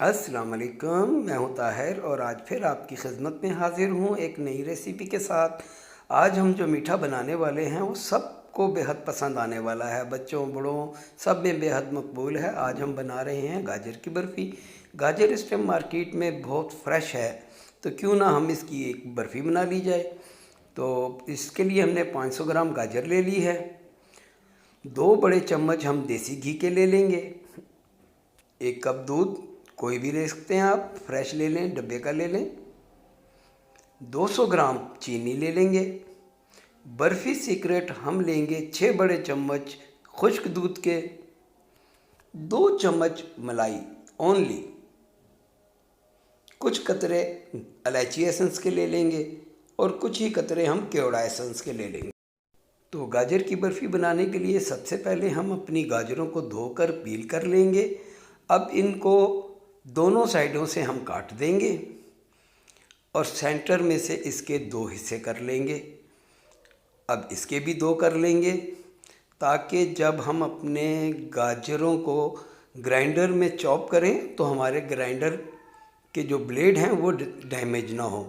अस्सलाम वालेकुम, मैं हूं ताहिर और आज फिर आपकी खिदमत में हाज़िर हूं एक नई रेसिपी के साथ। आज हम जो मीठा बनाने वाले हैं वो सबको बेहद पसंद आने वाला है, बच्चों बड़ों सब में बेहद मकबूल है। आज हम बना रहे हैं गाजर की बर्फ़ी। गाजर इस टाइम मार्केट में बहुत फ्रेश है, तो क्यों ना हम इसकी एक बर्फ़ी बना ली जाए। तो इसके लिए हमने 500 ग्राम गाजर ले ली है। 2 बड़े चम्मच हम देसी घी के ले लेंगे। 1 कप दूध, कोई भी ले सकते हैं आप, फ्रेश ले लें, डब्बे का ले लें। 200 ग्राम चीनी ले लेंगे। बर्फ़ी सीक्रेट हम लेंगे 6 बड़े चम्मच खुश्क दूध के। 2 चम्मच मलाई ओनली। कुछ कतरे इलायची एसेंस के ले लेंगे और कुछ ही कतरे हम केवड़ा एसेंस के ले लेंगे। तो गाजर की बर्फ़ी बनाने के लिए सबसे पहले हम अपनी गाजरों को धोकर पील कर लेंगे। अब इनको दोनों साइडों से हम काट देंगे और सेंटर में से इसके 2 हिस्से कर लेंगे। अब इसके भी 2 कर लेंगे ताकि जब हम अपने गाजरों को ग्राइंडर में चॉप करें तो हमारे ग्राइंडर के जो ब्लेड हैं वो डैमेज ना हो।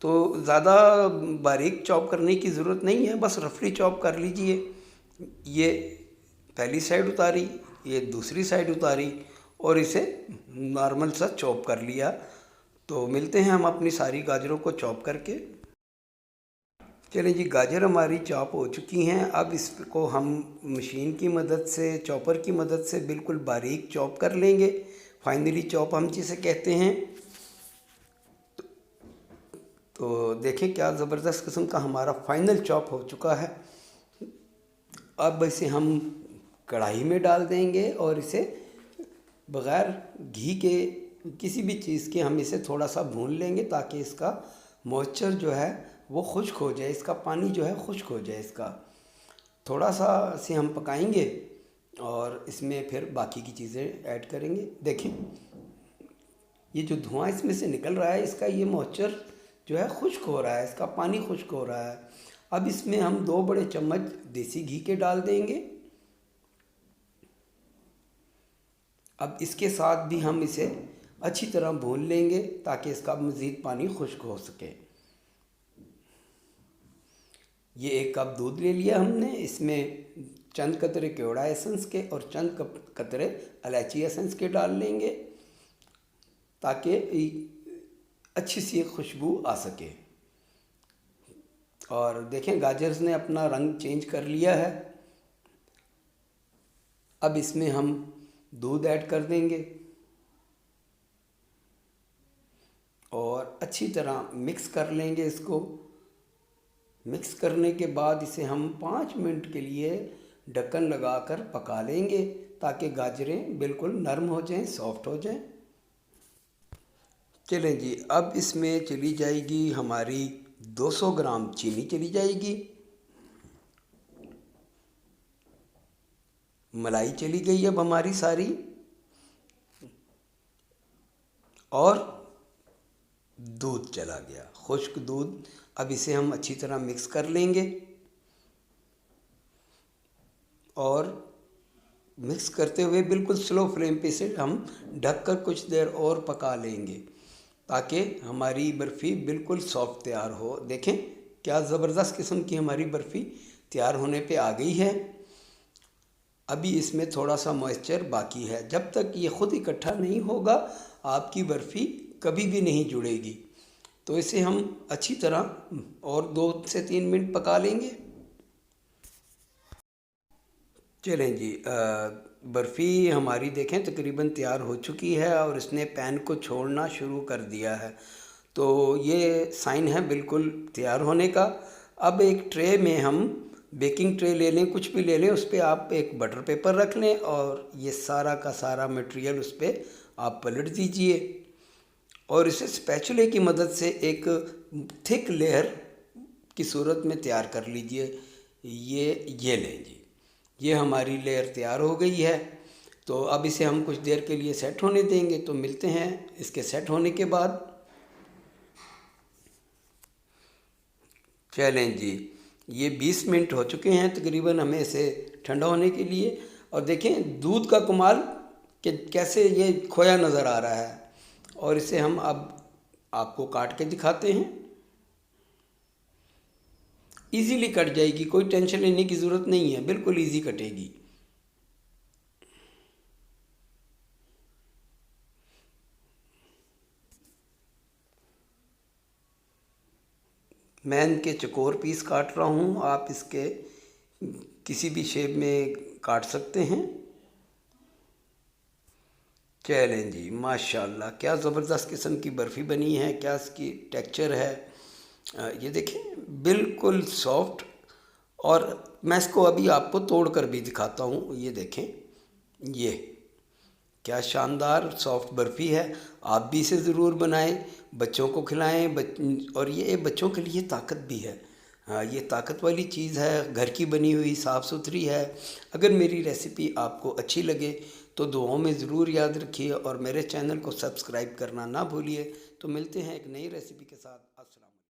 तो ज़्यादा बारीक चॉप करने की ज़रूरत नहीं है, बस रफली चॉप कर लीजिए। ये पहली साइड उतारी, ये दूसरी साइड उतारी और इसे नॉर्मल सा चॉप कर लिया। तो मिलते हैं हम अपनी सारी गाजरों को चॉप करके। चलिए जी, गाजर हमारी चॉप हो चुकी हैं। अब इसको हम मशीन की मदद से, चॉपर की मदद से बिल्कुल बारीक चॉप कर लेंगे। फाइनली चॉप हम जिसे कहते हैं। तो देखें क्या ज़बरदस्त किस्म का हमारा फाइनल चॉप हो चुका है। अब इसे हम कढ़ाई में डाल देंगे और इसे बग़ैर घी के किसी भी चीज़ के हम इसे थोड़ा सा भून लेंगे ताकि इसका मॉइस्चर जो है वो खुश्क हो जाए, इसका पानी जो है खुश्क हो जाए। इसका थोड़ा सा इसे हम पकाएंगे और इसमें फिर बाकी की चीज़ें ऐड करेंगे। देखें ये जो धुआं इसमें से निकल रहा है, इसका ये मॉइस्चर जो है खुश्क हो रहा है, इसका पानी खुश्क हो रहा है। अब इसमें हम 2 बड़े चम्मच देसी घी के डाल देंगे। अब इसके साथ भी हम इसे अच्छी तरह भून लेंगे ताकि इसका मज़ीद पानी खुश्क हो सके। ये 1 कप दूध ले लिया हमने, इसमें चंद कतरे केवड़ा एसेंस के और चंद कतरे इलायची एसेंस के डाल लेंगे ताकि अच्छी सी खुशबू आ सके। और देखें गाजर्स ने अपना रंग चेंज कर लिया है। अब इसमें हम दूध ऐड कर देंगे और अच्छी तरह मिक्स कर लेंगे। इसको मिक्स करने के बाद इसे हम 5 मिनट के लिए ढक्कन लगाकर पका लेंगे ताकि गाजरें बिल्कुल नरम हो जाएं, सॉफ्ट हो जाएं। चलें जी, अब इसमें चली जाएगी हमारी 200 ग्राम चीनी चली जाएगी। मलाई चली गई अब हमारी सारी, और दूध चला गया, खुश्क दूध। अब इसे हम अच्छी तरह मिक्स कर लेंगे और मिक्स करते हुए बिल्कुल स्लो फ्लेम पे से हम ढककर कुछ देर और पका लेंगे ताकि हमारी बर्फ़ी बिल्कुल सॉफ्ट तैयार हो। देखें क्या ज़बरदस्त किस्म की हमारी बर्फ़ी तैयार होने पे आ गई है। अभी इसमें थोड़ा सा मॉइस्चर बाकी है। जब तक ये ख़ुद इकट्ठा नहीं होगा आपकी बर्फ़ी कभी भी नहीं जुड़ेगी। तो इसे हम अच्छी तरह और 2 से 3 मिनट पका लेंगे। चलें जी, बर्फ़ी हमारी देखें तकरीबन तैयार हो चुकी है और इसने पैन को छोड़ना शुरू कर दिया है। तो ये साइन है बिल्कुल तैयार होने का। अब एक ट्रे में हम बेकिंग ट्रे ले लें, कुछ भी ले लें, उस पर आप एक बटर पेपर रख लें और ये सारा का सारा मटेरियल उस पर आप पलट दीजिए और इसे स्पैचुले की मदद से एक थिक लेयर की सूरत में तैयार कर लीजिए। ये लें जी, ये हमारी लेयर तैयार हो गई है। तो अब इसे हम कुछ देर के लिए सेट होने देंगे। तो मिलते हैं इसके सेट होने के बाद। चलें जी, ये 20 मिनट हो चुके हैं तकरीबन हमें इसे ठंडा होने के लिए। और देखें दूध का कमाल कि कैसे ये खोया नज़र आ रहा है। और इसे हम अब आपको काट के दिखाते हैं। इजीली कट जाएगी, कोई टेंशन लेने की ज़रूरत नहीं है, बिल्कुल इजी कटेगी। मैं इनके चौकोर पीस काट रहा हूँ, आप इसके किसी भी शेप में काट सकते हैं। चलें जी, माशाल्लाह क्या ज़बरदस्त किस्म की बर्फ़ी बनी है, क्या इसकी टेक्सचर है। ये देखें बिल्कुल सॉफ्ट। और मैं इसको अभी आपको तोड़ कर भी दिखाता हूँ। ये देखें, ये क्या शानदार सॉफ्ट बर्फ़ी है। आप भी इसे ज़रूर बनाएं, बच्चों को खिलाएं। और ये बच्चों के लिए ताकत भी है। हाँ, ये ताकत वाली चीज़ है, घर की बनी हुई, साफ़ सुथरी है। अगर मेरी रेसिपी आपको अच्छी लगे तो दुआओं में ज़रूर याद रखिए और मेरे चैनल को सब्सक्राइब करना ना भूलिए। तो मिलते हैं एक नई रेसिपी के साथ। अस्सलाम।